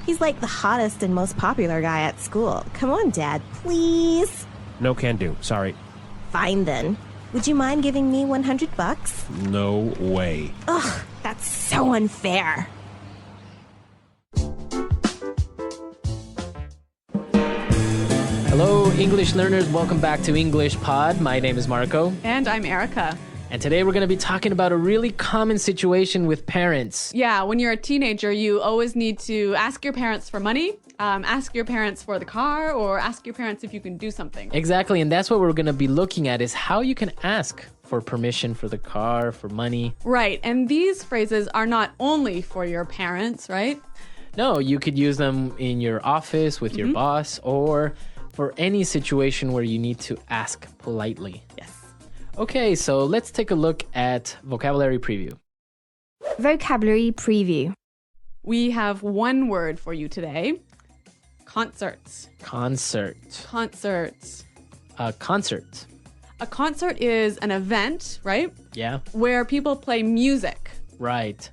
He's like the hottest and most popular guy at school. Come on, Dad, please. No can do. Sorry. Fine then. Would you mind giving me $100? No way. Ugh, that's so unfair. Hello, English learners. Welcome back to EnglishPod. My name is Marco. And I'm Erika. And today we're going to be talking about a really common situation with parents. Yeah, when you're a teenager, you always need to ask your parents for money, ask your parents for the car, or ask your parents if you can do something. Exactly, and that's what we're going to be looking at is how you can ask for permission for the car, for money. Right, and these phrases are not only for your parents, right? No, you could use them in your office with your boss or for any situation where you need to ask politely. Yes. Okay, so let's take a look at vocabulary preview. Vocabulary preview. We have one word for you today. Concerts. Concert. Concerts. Concert. A concert is an event, right? Yeah, Where people play music. right.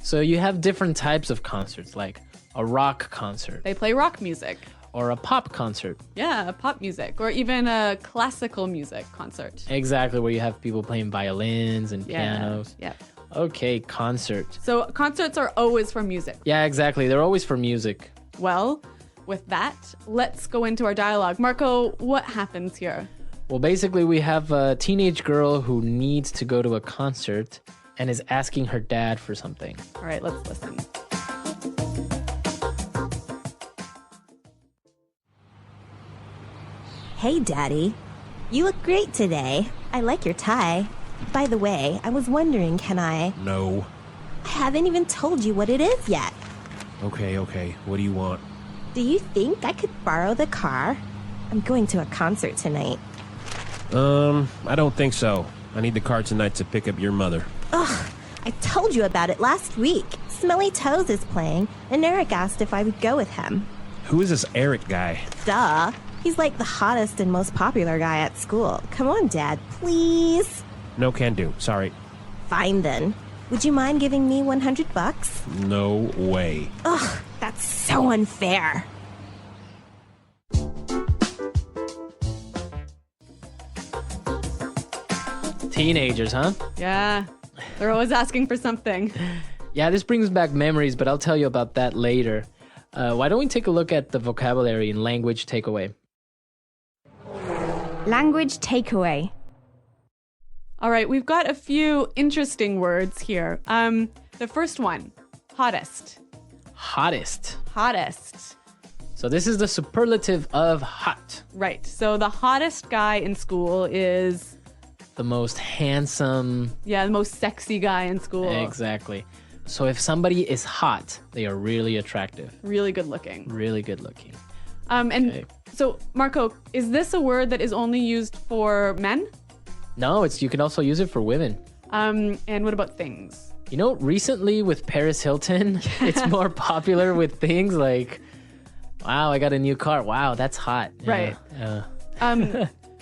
So you have different types of concerts, like a rock concert They play rock music. or a pop concert. Yeah, pop music, or even a classical music concert. Exactly, where you have people playing violins and pianos. Yeah. Okay, concert. So concerts are always for music. Yeah, exactly. They're always for music. Well, with that, let's go into our dialogue. Marco, what happens here? Well, basically, we have a teenage girl who needs to go to a concert and is asking her dad for something. All right, let's listen. Hey, Daddy. You look great today. I like your tie. By the way, I was wondering, can I... No. I haven't even told you what it is yet. Okay. What do you want? Do you think I could borrow the car? I'm going to a concert tonight. I don't think so. I need the car tonight to pick up your mother. Ugh, I told you about it last week. Smelly Toes is playing, and Eric asked if I would go with him. Who is this Eric guy? Duh. He's like the hottest and most popular guy at school. Come on, Dad, please. No can do. Sorry. Fine then. Would you mind giving me $100? No way. Ugh, that's so unfair. Teenagers, huh? Yeah, they're always asking for something. Yeah, this brings back memories, but I'll tell you about that later. Why don't we take a look at the vocabulary in language takeaway? Language takeaway. All right, we've got a few interesting words here. The first one, hottest. Hottest. Hottest. So this is the superlative of hot. Right, so the hottest guy in school is, The most handsome. the most sexy guy in school. Exactly. So if somebody is hot, they are really attractive, Really good looking. really good looking. And Okay. so, Marco, is this a word that is only used for men? No, you can also use it for women. And what about things? You know, recently with Paris Hilton, it's more popular with things like, wow, I got a new car. Wow, that's hot. Right. Yeah.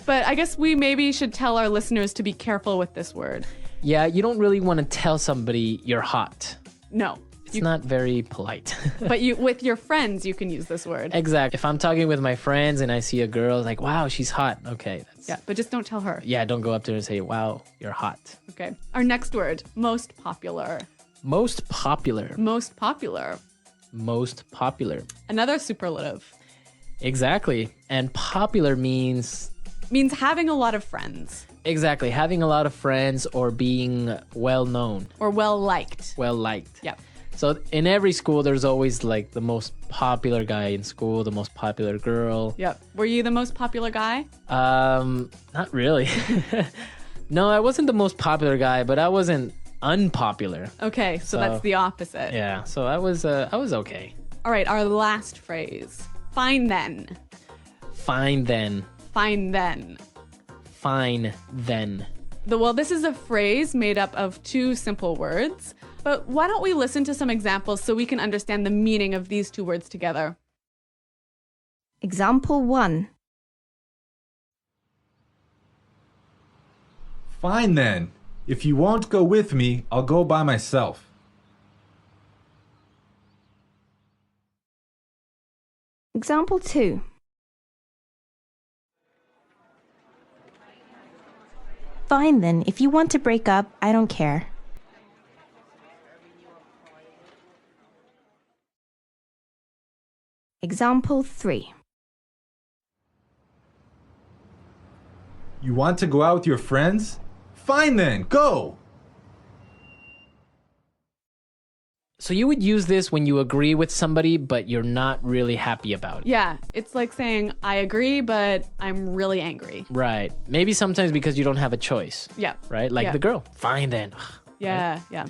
But I guess we maybe should tell our listeners to be careful with this word. Yeah, you don't really want to tell somebody you're hot. No. It's not very polite. But with your friends, you can use this word. Exactly. If I'm talking with my friends and I see a girl, like, wow, she's hot. Okay. Yeah, but just don't tell her. Yeah, don't go up to her and say, wow, you're hot. Okay. Our next word, most popular. Most popular. Most popular. Most popular. Another superlative. Exactly. And popular means... Means having a lot of friends. Exactly. Having a lot of friends or being well known. Or well liked. Well liked. Yep. So in every school, there's always like the most popular guy in school, the most popular girl. Yep. Were you the most popular guy? Not really. No, I wasn't the most popular guy, but I wasn't unpopular. Okay, so that's the opposite. Yeah, so I was okay. All right, our last phrase. Fine then. Fine then. Fine then. Fine then. Well, this is a phrase made up of two simple words, but why don't we listen to some examples so we can understand the meaning of these two words together? Example 1. Fine then. If you won't go with me, I'll go by myself. Example 2. Fine then, if you want to break up, I don't care. Example 3. You want to go out with your friends? Fine then, go! So you would use this when you agree with somebody, but you're not really happy about it. Yeah, it's like saying, I agree, but I'm really angry. Right. Maybe sometimes because you don't have a choice. Yeah. Right? Like Yeah. the girl. Fine then. Yeah, yeah.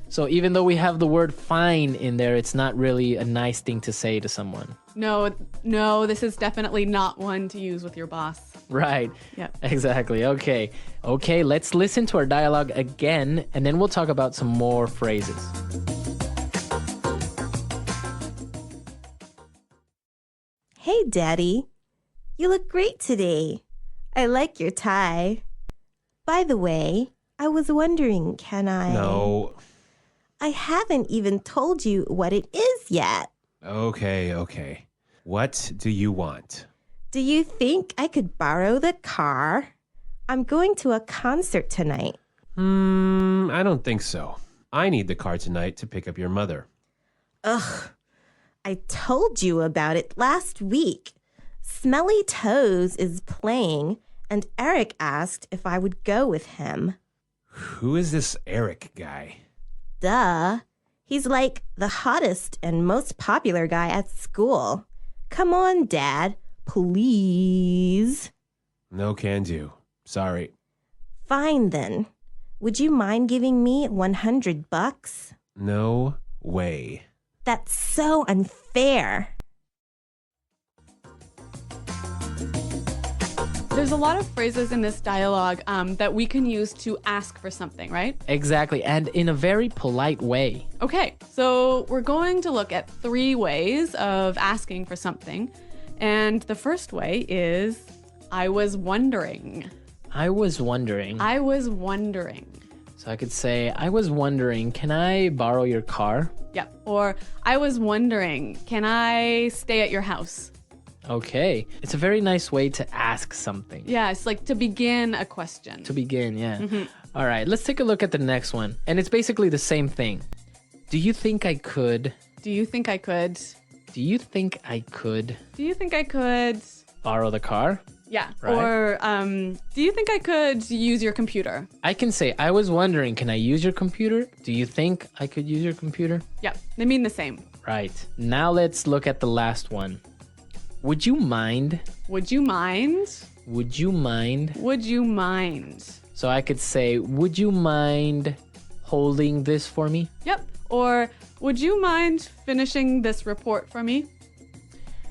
So even though we have the word fine in there, it's not really a nice thing to say to someone. No, this is definitely not one to use with your boss. Right. Yeah. Exactly. Okay. Okay, let's listen to our dialogue again, and then we'll talk about some more phrases. Hey, Daddy. You look great today. I like your tie. By the way, I was wondering, can I... No. I haven't even told you what it is yet. Okay. What do you want? Do you think I could borrow the car? I'm going to a concert tonight. I don't think so. I need the car tonight to pick up your mother. Ugh. I told you about it last week. Smelly Toes is playing, and Eric asked if I would go with him. Who is this Eric guy? Duh. He's like the hottest and most popular guy at school. Come on, Dad. Please. No can do. Sorry. Fine then. Would you mind giving me $100? No way. That's so unfair. There's a lot of phrases in this dialogue that we can use to ask for something, right? Exactly, and in a very polite way. Okay, so we're going to look at 3 ways of asking for something. And the first way is, I was wondering. I was wondering. I was wondering. So I could say, I was wondering, can I borrow your car? Yep. Or, I was wondering, can I stay at your house? Okay. It's a very nice way to ask something. Yeah, it's like to begin a question. To begin, yeah. All right, let's take a look at the next one. And it's basically the same thing. Do you think I could? Do you think I could? Do you think I could Do you think I could? borrow the car? Yeah. Right. Or, do you think I could use your computer? I can say, I was wondering, can I use your computer? Do you think I could use your computer? Yep. They mean the same. Right. Now let's look at the last one. Would you mind? Would you mind? Would you mind? Would you mind? So I could say, would you mind holding this for me? Yep. Or, would you mind finishing this report for me?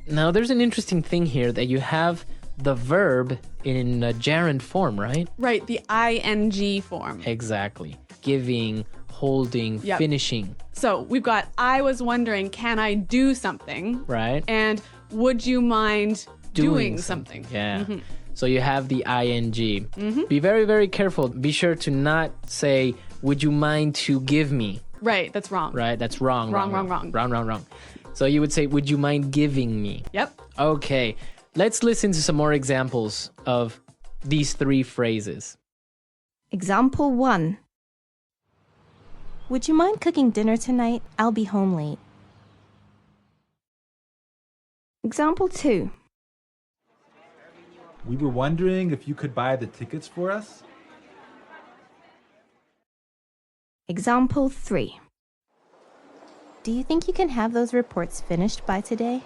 Now there's an interesting thing here that you have the verb in a gerund form, right? Right, the ing form. Exactly. Giving, holding, Yep. finishing, So we've got, I was wondering, can I do something? right? And would you mind doing something? Yeah. So you have the ing. Be very, very careful. Be sure to not say, would you mind to give me? Right, that's wrong. Right? That's wrong. Wrong. Wrong. So you would say, would you mind giving me? Yep. Okay. Let's listen to some more examples of these 3 phrases. Example 1. Would you mind cooking dinner tonight? I'll be home late. Example 2. We were wondering if you could buy the tickets for us? Example 3. Do you think you can have those reports finished by today?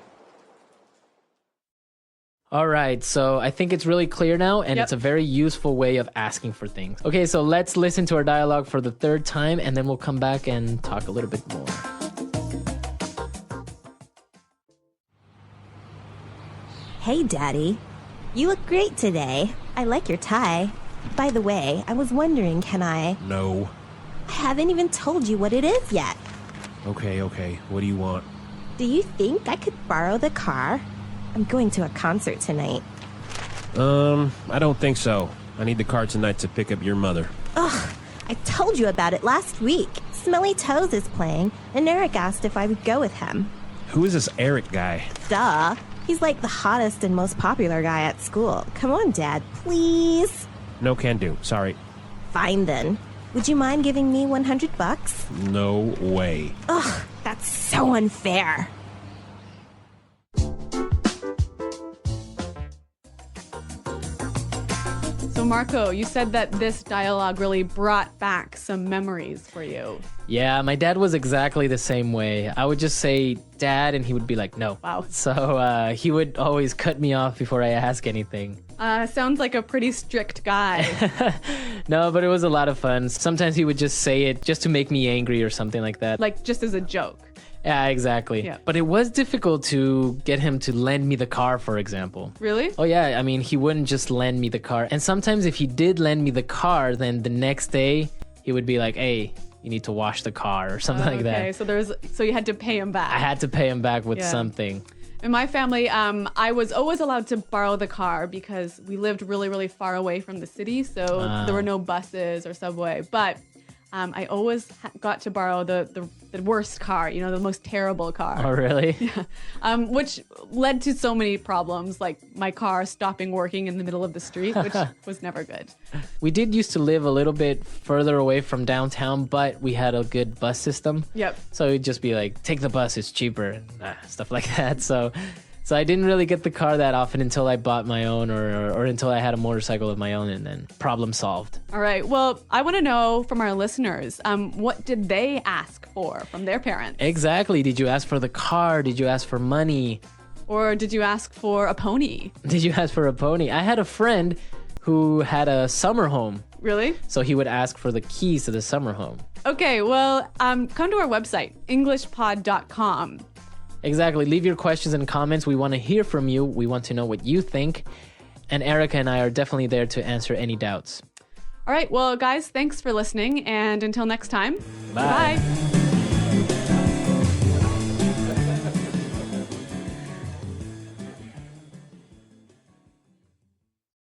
All right, so I think it's really clear now, and Yep. it's a very useful way of asking for things. Okay, so let's listen to our dialogue for the 3rd time, and then we'll come back and talk a little bit more. Hey, Daddy. You look great today. I like your tie. By the way, I was wondering, can I... No. I haven't even told you what it is yet. Okay. What do you want? Do you think I could borrow the car? I'm going to a concert tonight. I don't think so. I need the car tonight to pick up your mother. Ugh, I told you about it last week. Smelly Toes is playing, and Eric asked if I would go with him. Who is this Eric guy? Duh. He's like the hottest and most popular guy at school. Come on, Dad, please. No can do. Sorry. Fine then. Would you mind giving me $100? No way. Ugh, that's so unfair. So Marco, you said that this dialogue really brought back some memories for you. Yeah, my dad was exactly the same way. I would just say, Dad, and he would be like, no. Wow. So he would always cut me off before I ask anything. Sounds like a pretty strict guy. No, but it was a lot of fun. Sometimes he would just say it just to make me angry or something like that. Like just as a joke. Yeah, exactly. Yeah. But it was difficult to get him to lend me the car, for example. Really? Oh, yeah. I mean, he wouldn't just lend me the car. And sometimes if he did lend me the car, then the next day he would be like, hey, you need to wash the car or something like that. Okay, so you had to pay him back. I had to pay him back with something. In my family, I was always allowed to borrow the car because we lived really, really far away from the city. So there were no buses or subway. But I always got to borrow the worst car, the most terrible car. Oh, really? Yeah. Which led to so many problems, like my car stopping working in the middle of the street, which was never good. We did used to live a little bit further away from downtown, but we had a good bus system. Yep. So it'd just be like, take the bus, it's cheaper, and stuff like that. So I didn't really get the car that often until I bought my own or until I had a motorcycle of my own, and then problem solved. All right. Well, I want to know from our listeners, what did they ask for from their parents? Exactly. Did you ask for the car? Did you ask for money? Or did you ask for a pony? Did you ask for a pony? I had a friend who had a summer home. Really? So he would ask for the keys to the summer home. Okay. Well, come to our website, EnglishPod.com. Exactly. Leave your questions and comments. We want to hear from you. We want to know what you think. And Erika and I are definitely there to answer any doubts. All right. Well, guys, thanks for listening. And until next time, Bye. Bye.